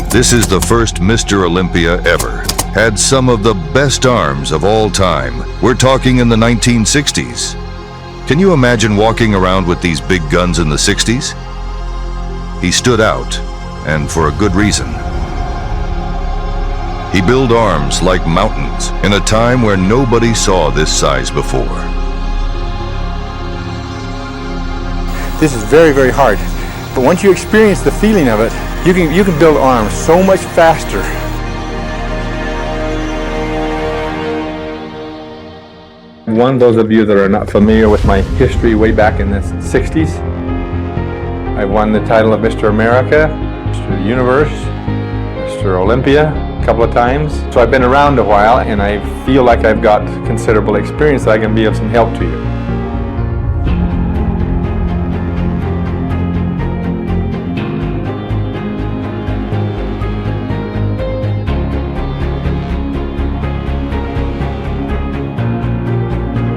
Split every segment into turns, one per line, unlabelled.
This is the first Mr. Olympia ever. Had some of the best arms of all time. We're talking in the 1960s. Can you imagine walking around with these big guns in the 60s? He stood out, and for a good reason. He built arms like mountains in a time where nobody saw this size before.
This is very, very hard. But once you experience the feeling of it, you can build arms so much faster. Those of you that are not familiar with my history way back in the 60s, I won the title of Mr. America, Mr. Universe, Mr. Olympia a couple of times. So I've been around a while and I feel like I've got considerable experience that I can be of some help to you.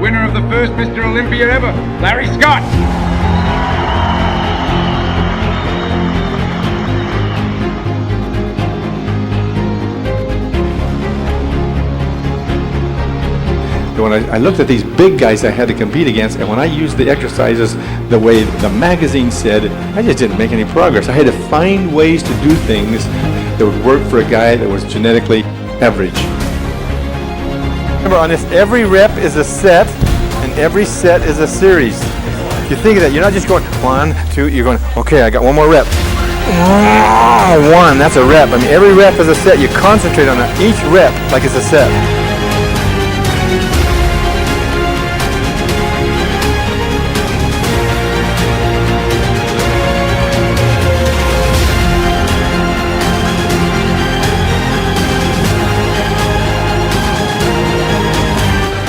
Winner of the first Mr. Olympia ever, Larry Scott.
When I looked at these big guys I had to compete against, and when I used the exercises the way the magazine said, I just didn't make any progress. I had to find ways to do things that would work for a guy that was genetically average. Remember, on this, every rep is a set, and every set is a series. If you think of that, you're not just going 1, 2, you're going, okay, I got one more rep. 1, that's a rep. I mean, every rep is a set. You concentrate on each rep like it's a set.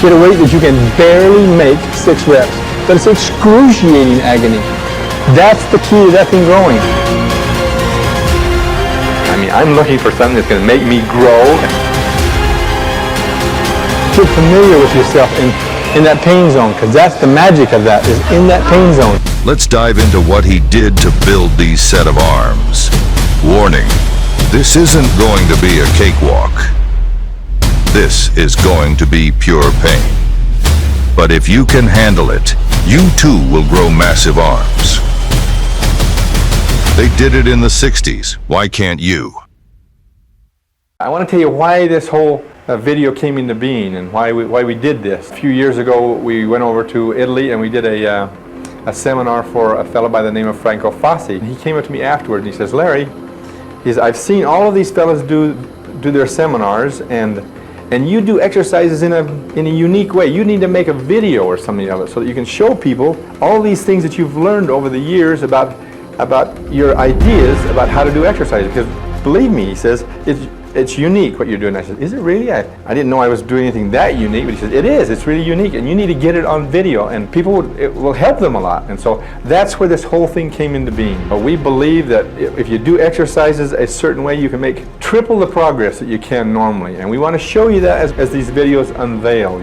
Get a weight that you can barely make 6 reps, but it's excruciating agony. That's the key to that thing growing.
I mean, I'm looking for something that's going to make me grow.
Get familiar with yourself in that pain zone, because that's the magic of that, is in that pain zone.
Let's dive into what he did to build these set of arms. Warning, this isn't going to be a cakewalk. This is going to be pure pain. But if you can handle it, you too will grow massive arms. They did it in the 60s. Why can't you?
I want to tell you why this whole video came into being and why we did this. A few years ago, we went over to Italy and we did a seminar for a fellow by the name of Franco Fassi. He came up to me afterward and he says, Larry, I've seen all of these fellows do their seminars, and you do exercises in a unique way. You need to make a video or something of it so that you can show people all these things that you've learned over the years about your ideas about how to do exercise. Because believe me, he says, it's unique what you're doing. I said, is it really? I didn't know I was doing anything that unique, but he says, it is. It's really unique, and you need to get it on video, and it will help them a lot. And so that's where this whole thing came into being. We believe that if you do exercises a certain way, you can make triple the progress that you can normally. And we want to show you that as these videos unveil.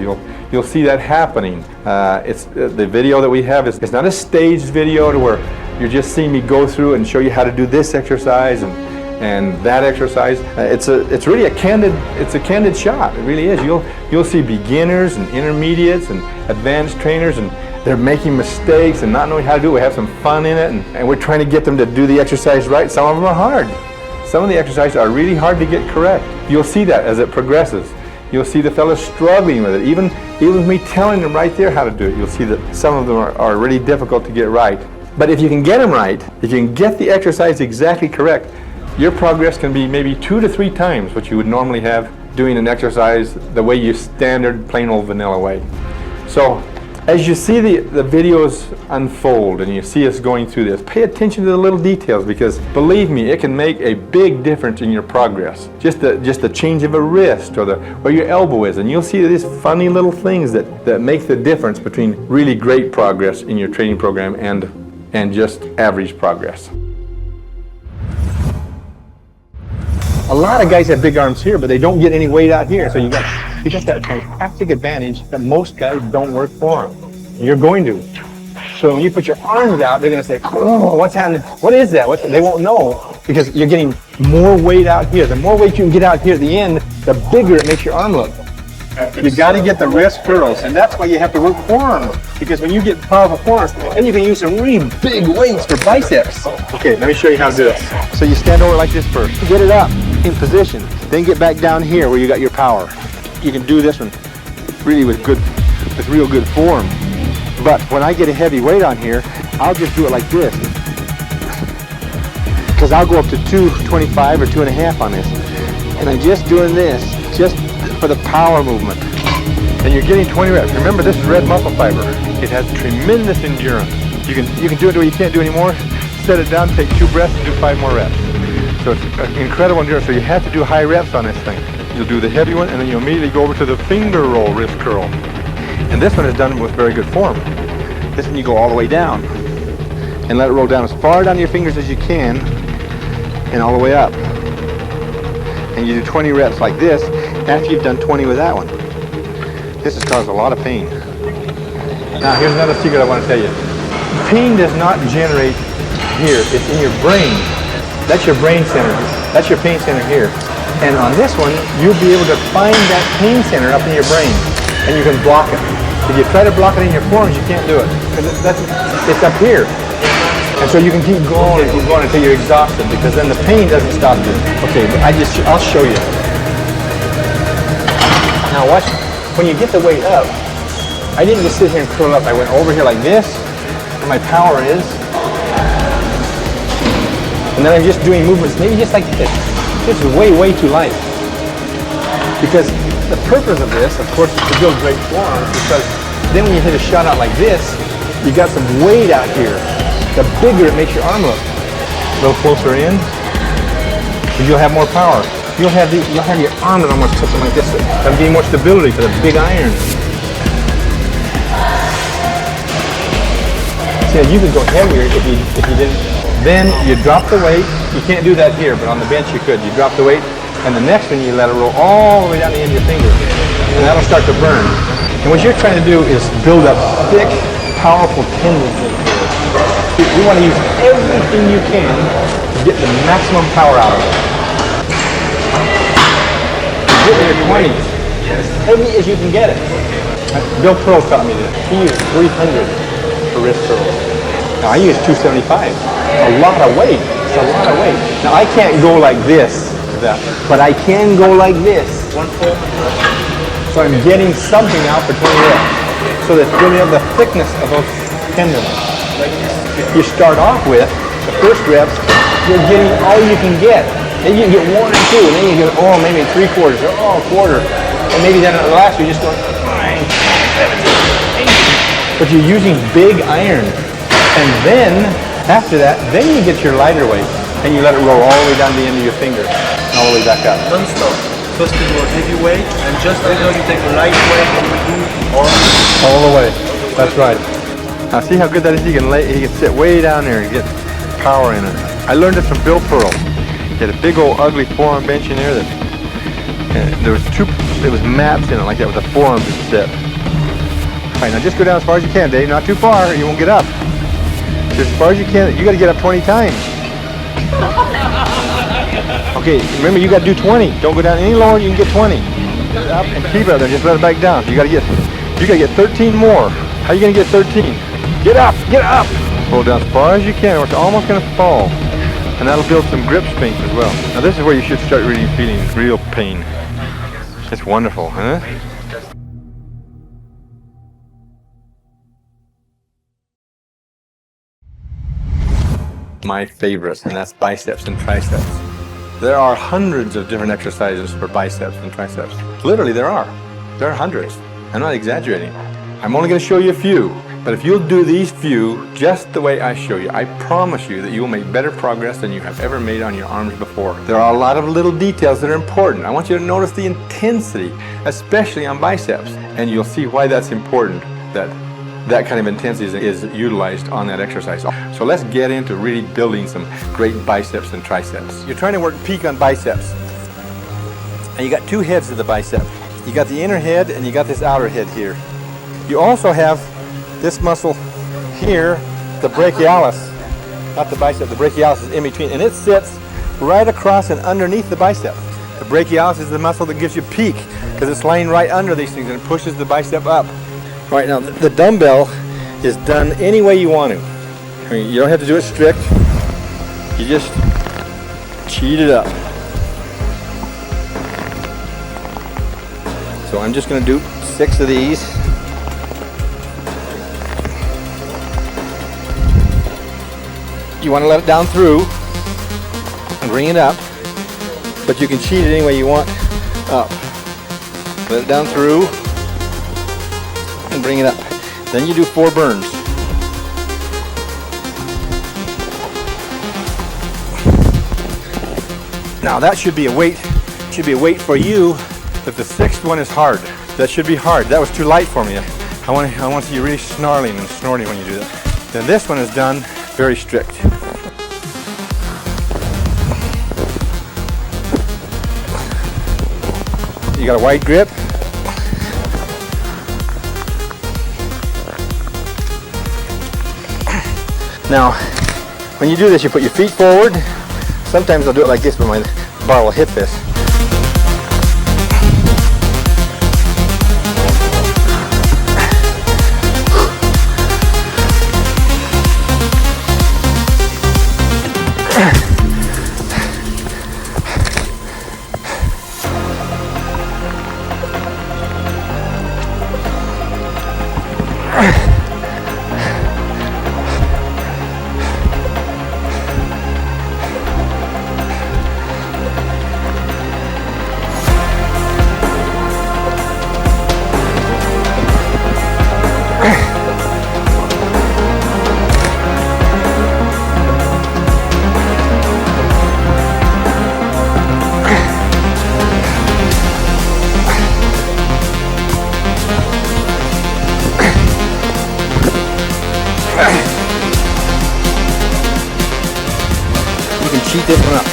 You'll see that happening. The video that we have is not a staged video to where you're just seeing me go through and show you how to do this exercise and that exercise. It's really a candid shot. It really is. You'll see beginners and intermediates and advanced trainers, and they're making mistakes and not knowing how to do it. We have some fun in it, and we're trying to get them to do the exercise right. Some of them are hard. Some of the exercises are really hard to get correct. You'll see that as it progresses. You'll see the fellows struggling with it. Even with me telling them right there how to do it, you'll see that some of them are really difficult to get right. But if you can get them right, if you can get the exercise exactly correct, your progress can be maybe 2 to 3 times what you would normally have doing an exercise the way you standard, plain old vanilla way. So as you see the videos unfold and you see us going through this, pay attention to the little details, because believe me, it can make a big difference in your progress. Just the change of a wrist or where your elbow is, and you'll see these funny little things that make the difference between really great progress in your training program and just average progress.
A lot of guys have big arms here, but they don't get any weight out here. So you got that fantastic advantage that most guys don't work for them. You're going to. So when you put your arms out, they're going to say, oh, what's happening? What is that? They won't know. because you're getting more weight out here. The more weight you can get out here at the end, the bigger it makes your arm look. You got to get the wrist curls, and that's why you have to work forearms. Because when you get powerful forearms, then you can use some really big weights for biceps. Okay, let me show you how to do this. So you stand over like this first. Get it up in position. Then get back down here where you got your power. You can do this one really with real good form. But when I get a heavy weight on here, I'll just do it like this. Because I'll go up to 225 or 2.5 on this. And I'm just doing this, just for the power movement.
And you're getting 20 reps. Remember, this is red muscle fiber. It has tremendous endurance. You can do it the way you can't do anymore. Set it down, take 2 breaths, and do 5 more reps. So it's incredible endurance. So you have to do high reps on this thing. You'll do the heavy one, and then you'll immediately go over to the finger roll wrist curl. And this one is done with very good form.
This one you go all the way down. And let it roll down as far down your fingers as you can, and all the way up. And you do 20 reps like this after you've done 20 with that one. This has caused a lot of pain.
Now here's another secret I want to tell you. Pain does not generate here, it's in your brain. That's your brain center. That's your pain center here. And on this one, you'll be able to find that pain center up in your brain, and you can block it. If you try to block it in your forearms, you can't do it. It's up here. And so you can keep going and keep going until you're exhausted, because then the pain doesn't stop you. Okay, but I'll show you. Now watch, when you get the weight up, I didn't just sit here and curl up. I went over here like this, where my power is. And then I'm just doing movements, maybe just like this. This is way, way too light. Because the purpose of this, of course, is to build great forearms, because then when you hit a shot out like this, you got some weight out here. The bigger it makes your arm look. A little closer in, you'll have more power. You'll have your arm that almost touching like this. That'll give you more stability for the big iron. See, you could go heavier if you didn't. Then you drop the weight. You can't do that here, but on the bench you could. You drop the weight, and the next one you let it roll all the way down the end of your finger, and that'll start to burn. And what you're trying to do is build up thick, powerful tendons in here. You want to use everything you can to get the maximum power out of it. Get in your 20s, as heavy as you can get it. Bill Pearl taught me this. He used 300 for wrist curls. Now I use 275. A lot of weight. It's a lot of weight. Now I can't go like this, but I can go like this. So I'm getting something out for 20 reps. So that's building up the thickness of those tendons. You start off with the first reps, you're getting all you can get. Then you get 1 or 2, and then you get, maybe 3/4, or a quarter. And maybe then at the last you're just going 9, 7, 8. But you're using big iron. And then, after that, then you get your lighter weight, and you let it roll all the way down to the end of your finger, and all the way back up.
Non-stop. First you go heavy weight, and just later you take a light weight and you do
all the way. That's right. Now see how good that is? He can sit way down there and get power in it. I learned this from Bill Pearl. He had a big old ugly forearm bench in there that there was mats in it like that with the forearms set. All right, now just go down as far as you can, Dave. Not too far, you won't get up. Just as far as you can. You got to get up 20 times. Okay, remember you got to do 20. Don't go down any lower. You can get 20. Get it up and keep it up there. Just let it back down. You got to get 13 more. How are you going to get 13? Get up! Get up! Pull down as far as you can, or it's almost going to fall. And that'll build some grip strength as well. Now this is where you should start really feeling real pain. It's wonderful, huh? My favorites, and that's biceps and triceps. There are hundreds of different exercises for biceps and triceps. Literally, there are. There are hundreds. I'm not exaggerating. I'm only going to show you a few. But if you'll do these few just the way I show you, I promise you that you will make better progress than you have ever made on your arms before. There are a lot of little details that are important. I want you to notice the intensity, especially on biceps. And you'll see why that's important, that kind of intensity is utilized on that exercise. So let's get into really building some great biceps and triceps. You're trying to work peak on biceps. And you got two heads of the bicep. You got the inner head and you got this outer head here. You also have this muscle here, the brachialis, not the bicep, the brachialis is in between, and it sits
right across and underneath the bicep. The brachialis is the muscle that gives you peak because it's laying right under these things and it pushes the bicep up. All right, now the dumbbell is done any way you want to. I mean, you don't have to do it strict. You just cheat it up. So I'm just going to do 6 of these. You want to let it down through and bring it up, but you can cheat it any way you want up. Let it down through and bring it up. Then you do 4 burns. Now that should be a weight for you, but the 6th one is hard. That should be hard. That was too light for me. I want to see you really snarling and snorting when you do that. Then this one is done very strict. You got a wide grip. Now, when you do this, you put your feet forward. Sometimes I'll do it like this, but my bar will hit this. You can cheat this one up.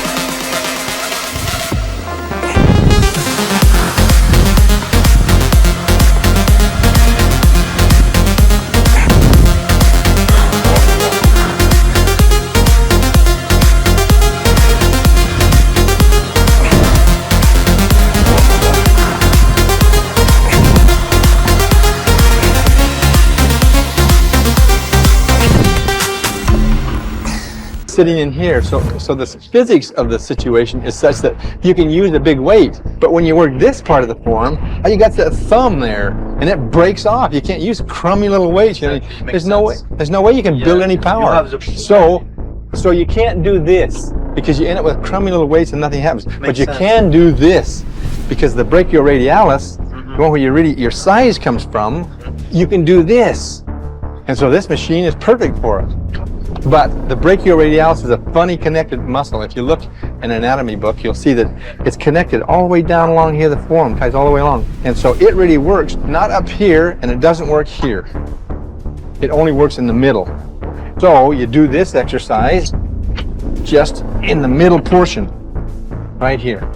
Sitting in here, so the physics of the situation is such that you can use a big weight, but when you work this part of the forearm, you got the thumb there, and it breaks off. You can't use crummy little weights. You know, there's no way you can build any power. So you can't do this because you end up with crummy little weights and nothing happens. But you can do this because the brachioradialis, the one where your size comes from, you can do this, and so this machine is perfect for it. But the brachioradialis is a funny connected muscle. If you look in an anatomy book, you'll see that it's connected all the way down along here, the forearm ties all the way along. And so it really works not up here, and it doesn't work here. It only works in the middle. So you do this exercise just in the middle portion, right here.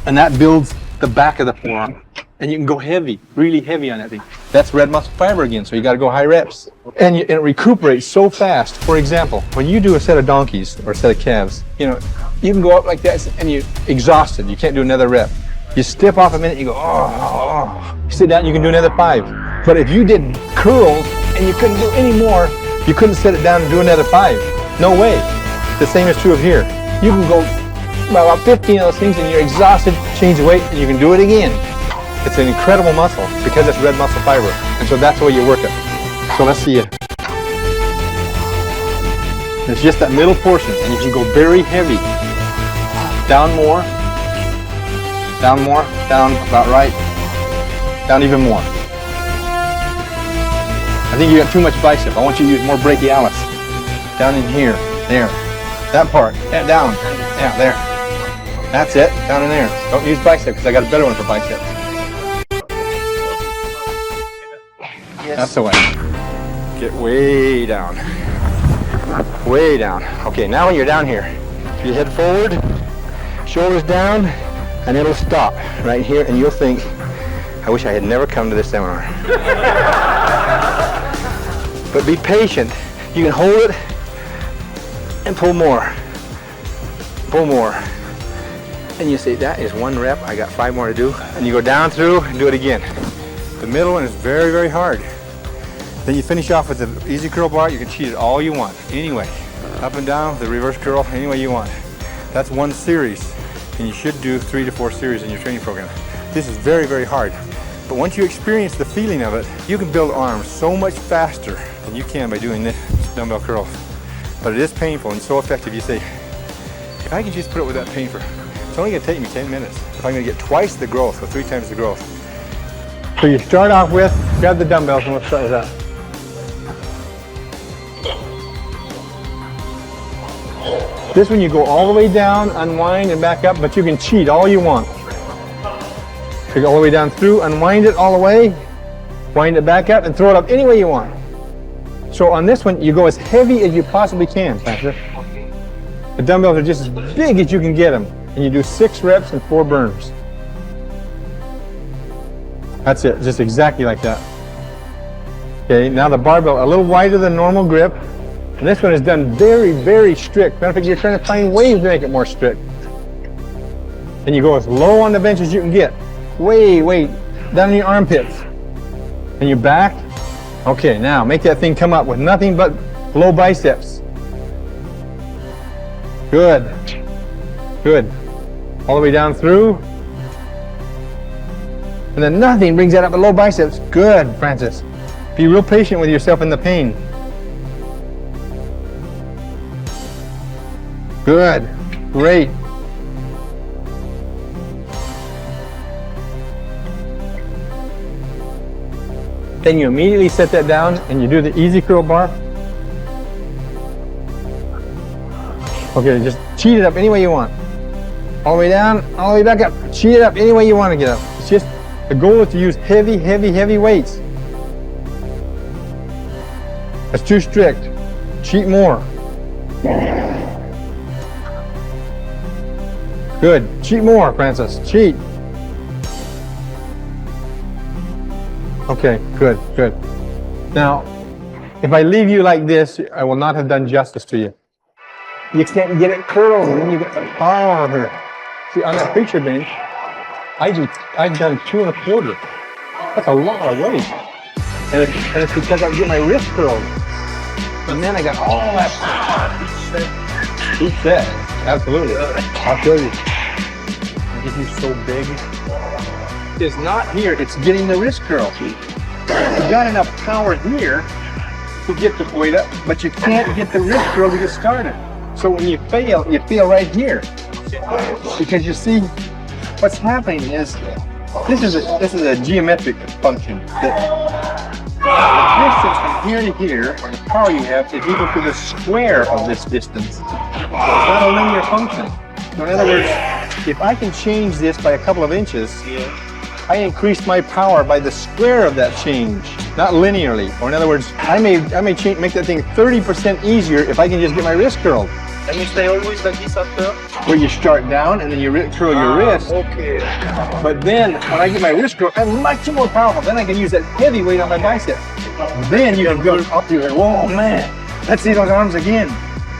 And that builds the back of the forearm. And you can go heavy, really heavy on that thing. That's red muscle fiber again, so you got to go high reps. And it recuperates so fast. For example, when you do a set of donkeys or a set of calves, you can go up like that and you're exhausted. You can't do another rep. You step off a minute, you go, oh. You sit down, you can do another 5. But if you did curls and you couldn't do any more, you couldn't set it down and do another 5. No way. The same is true of here. You can go about 15 of those things and you're exhausted, change the weight, and you can do it again. It's an incredible muscle because it's red muscle fiber, and so that's the way you work it. So let's see it. It's just that middle portion, and if you go very heavy, down more, down about right, down even more. I think you got too much bicep. I want you to use more brachialis. Down in here, there, that part, yeah, down, yeah, there. That's it, down in there. Don't use bicep because I got a better one for biceps. That's the way. Get way down. Way down. Okay, now when you're down here, you head forward, shoulders down, and it'll stop right here, and you'll think, I wish I had never come to this seminar. But be patient. You can hold it and pull more. Pull more. And you say, that is 1 rep, I got 5 more to do. And you go down through and do it again. The middle one is very, very hard. Then you finish off with the easy curl bar. You can cheat it all you want, anyway. Up and down, the reverse curl, any way you want. That's 1 series, and you should do 3 to 4 series in your training program. This is very, very hard. But once you experience the feeling of it, you can build arms so much faster than you can by doing this dumbbell curls. But it is painful and so effective. You say, if I can just put up with that pain for, it's only gonna take me 10 minutes. If I'm gonna get twice the growth or 3 times the growth. So you start off with, grab the dumbbells and let's start with that. This one you go all the way down, unwind and back up, but you can cheat all you want. So you go all the way down through, unwind it all the way, wind it back up and throw it up any way you want. So on this one, you go as heavy as you possibly can, Pastor. The dumbbells are just as big as you can get them. And you do 6 reps and 4 burns. That's it, just exactly like that. Okay, now the barbell, a little wider than normal grip. And this one is done very, very strict. Matter of fact, you're trying to find ways to make it more strict. And you go as low on the bench as you can get. Way down in your armpits. And your back. Okay, now make that thing come up with nothing but low biceps. Good. Good. All the way down through. And then nothing brings that up but low biceps. Good, Francis. Be real patient with yourself in the pain. Good. Great. Then you immediately set that down and you do the easy curl bar. Okay, just cheat it up any way you want. All the way down, all the way back up. Cheat it up any way you want to get up. It's just, the goal is to use heavy, heavy, heavy weights. That's too strict. Cheat more. Good. Cheat more, Francis. Cheat. Okay, good, good. Now, if I leave you like this, I will not have done justice to you. You can't get it curled, and then you get the power here. See, on that picture bench, I've done 2 1/4. That's a lot of weight. And it's because I get my wrist curled. And then I got all that power. Each set. Absolutely. I'll show you. This is so big. It's not here, it's getting the wrist curl. You've got enough power here to get the weight up, but you can't get the wrist curl to get started. So when you fail right here. Because you see, what's happening is, this is a geometric function. The distance from here to here, or the power you have, is equal to the square of this distance. It's not a linear function. So in other words, if I can change this by a couple of inches, I increase my power by the square of that change, not linearly. Or in other words, I may make that thing 30% easier if I can just get my wrist curled.
And you stay always like this after?
Where you start down and then you curl your wrist.
Okay.
But then when I get my wrist curled, I'm much more powerful. Then I can use that heavy weight on my bicep. Then you can go up to your, whoa man, let's see those arms again.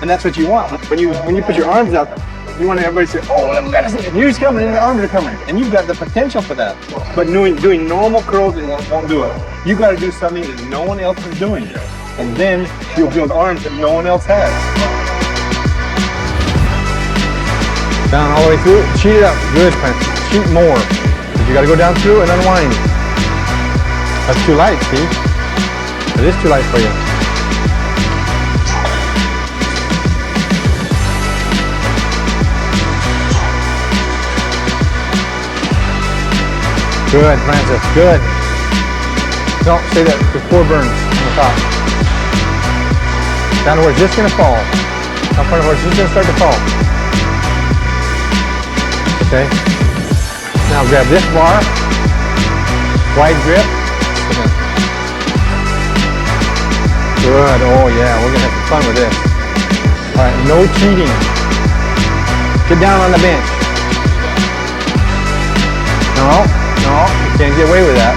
And that's what you want. When you put your arms up, you want everybody to say, oh, look at this. Here's coming and the arms are coming. And you've got the potential for that. But doing normal curls won't do it. You got to do something that no one else is doing. And then you'll build arms that no one else has. Down all the way through, cheat it up. Good, Francis. Cheat more. You got to go down through and unwind. That's too light, see? It is too light for you. Good, Francis, good. Don't say that, there's 4 burns on the top. Down to where it's just gonna fall. Up front of where it's just gonna start to fall. Okay. Now grab this bar, wide grip. Good, oh yeah, we're gonna have some fun with this. All right, no cheating. Get down on the bench. No, you can't get away with that.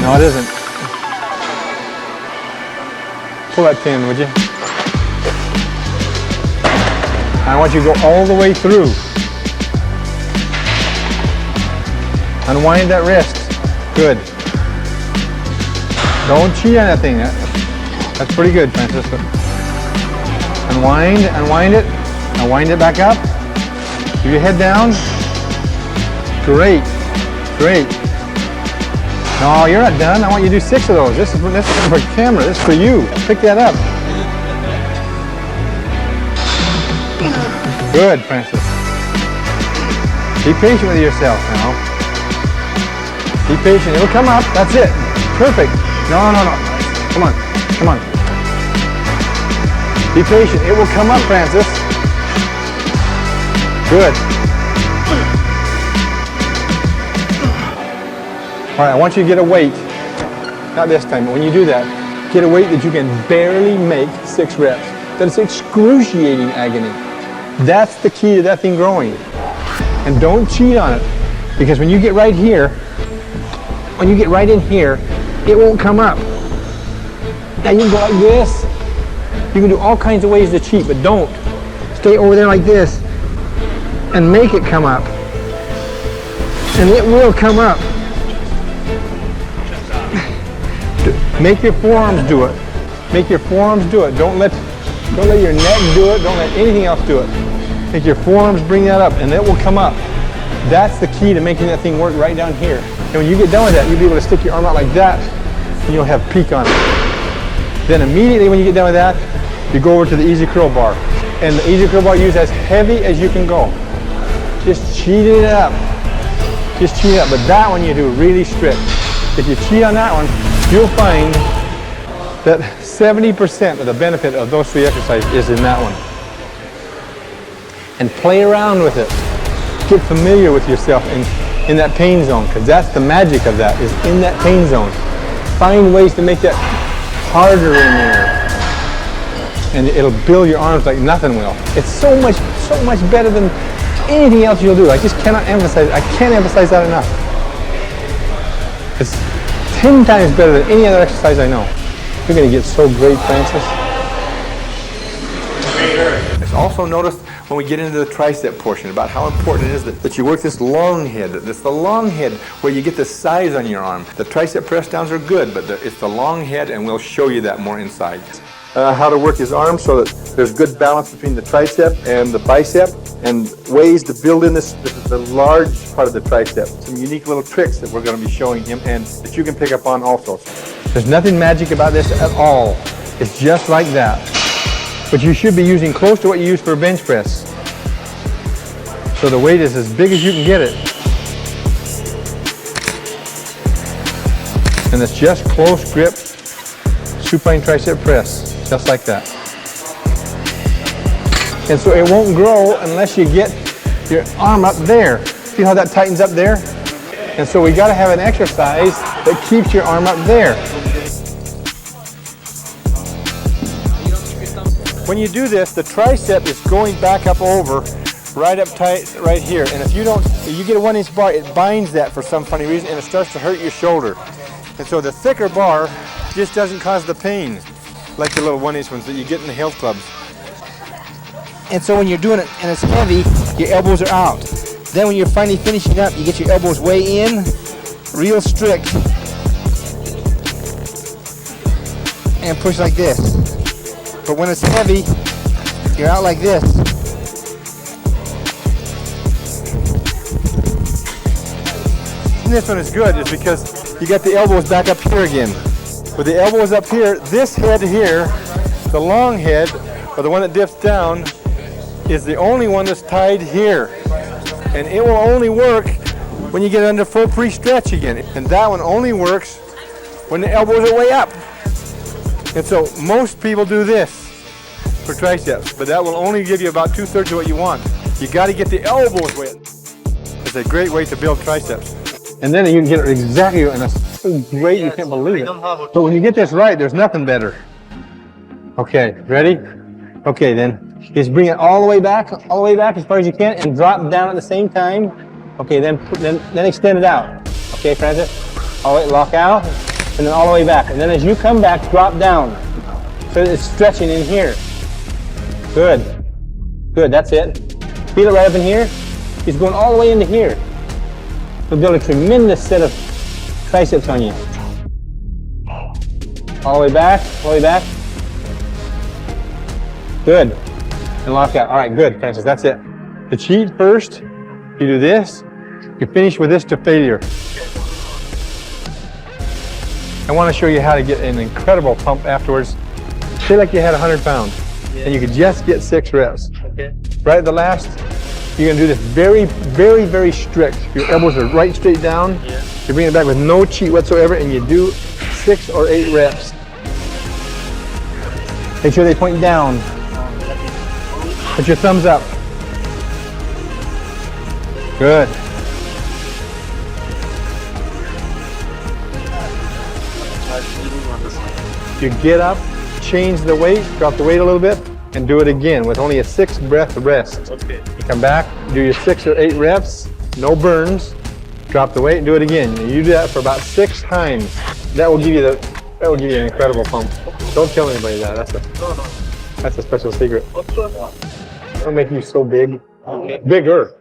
No, it isn't.
Pull that pin, would you? I want you to go all the way through. Unwind that wrist. Good. Don't cheat on that thing. That's pretty good, Francisco. Unwind it. Now wind it back up. Keep your head down. Great. No, you're not done. I want you to do 6 of those. This is for camera. This is for you. Pick that up. Good, Francis. Be patient with yourself now. Be patient. It'll come up. That's it. Perfect. No. Come on. Be patient. It will come up, Francis. Good. All right, I want you to get a weight. Not this time, but when you do that, get a weight that you can barely make 6 reps. That is excruciating agony. That's the key to that thing growing. And don't cheat on it. Because when you get right here, when you get right in here, it won't come up. Now you can go like this. You can do all kinds of ways to cheat, but don't. Stay over there like this and make it come up. And it will come up. Make your forearms do it. Make your forearms do it. Don't let your neck do it. Don't let anything else do it. Make your forearms bring that up, and it will come up. That's the key to making that thing work right down here. And when you get done with that, you'll be able to stick your arm out like that, and you'll have peak on it. Then immediately when you get done with that, you go over to the easy curl bar. And the easy curl bar, use as heavy as you can go. Just cheat it up. Just cheat it up. But that one you do really strict. If you cheat on that one, you'll find that 70% of the benefit of those 3 exercises is in that one. And play around with it. Get familiar with yourself in that pain zone, because that's the magic of that, is in that pain zone. Find ways to make that harder in there. And it'll build your arms like nothing will. It's so much better than anything else you'll do. I just cannot emphasize, I can't emphasize that enough. It's 10 times better than any other exercise I know. You're going to get so great, Francis. It's also noticed when we get into the tricep portion about how important it is that you work this long head. It's the long head where you get the size on your arm. The tricep press downs are good, but it's the long head, and we'll show you that more inside. How to work his arm so that there's good balance between the tricep and the bicep, and ways to build in this is the large part of the tricep. Some unique little tricks that we're going to be showing him and that you can pick up on also. There's nothing magic about this at all. It's just like that. But you should be using close to what you use for a bench press. So the weight is as big as you can get it. And it's just close grip supine tricep press, just like that. And so it won't grow unless you get your arm up there. See how that tightens up there? And so we got to have an exercise that keeps your arm up there. When you do this, the tricep is going back up over, right up tight right here. And if you get a 1-inch bar, it binds that for some funny reason, and it starts to hurt your shoulder. And so the thicker bar just doesn't cause the pain like the little 1-inch ones that you get in the health clubs. And so when you're doing it and it's heavy, your elbows are out. Then when you're finally finishing up, you get your elbows way in, real strict, and push like this. But when it's heavy, you're out like this. And this one is good is because you got the elbows back up here again. With the elbows up here, this head here, the long head, or the one that dips down, is the only one that's tied here. And it will only work when you get under full pre-stretch again. And that one only works when the elbows are way up. And so most people do this for triceps, but that will only give you about 2/3 of what you want. You got to get the elbows way up. It's a great way to build triceps. And then you can get it exactly, and it's so great you can't believe it. But when you get this right, there's nothing better. Okay, ready? Okay, then just bring it all the way back as far as you can, and drop down at the same time. Okay, then extend it out. Okay, Francis? All the way, lock out, and then all the way back. And then as you come back, drop down.
So it's stretching in here. Good. Good, that's it. Feel it right up in here. He's going all the way into here. He'll build a tremendous set of triceps on you. All the way back, all the way back. Good. And lock out. All right, good, Francis, that's it. To cheat first, you do this. You finish with this to failure. I want to show you how to get an incredible pump afterwards. Say like you had 100 pounds, and you could just get 6 reps.
Okay.
Right at the last, you're going to do this very, very, very strict. Your elbows are right straight down.
Yeah.
You bring it back with no cheat whatsoever, and you do 6 or 8 reps. Make sure they point down. Put your thumbs up. Good. You get up, change the weight, drop the weight a little bit, and do it again with only a 6 breath rest.
Okay.
You come back, do your 6 or 8 reps, no burns, drop the weight and do it again. And you do that for about 6 times. That will give you an incredible pump. Don't tell anybody that. That's a special secret.
What's going on?
It'll make you so big.
Okay.
Bigger.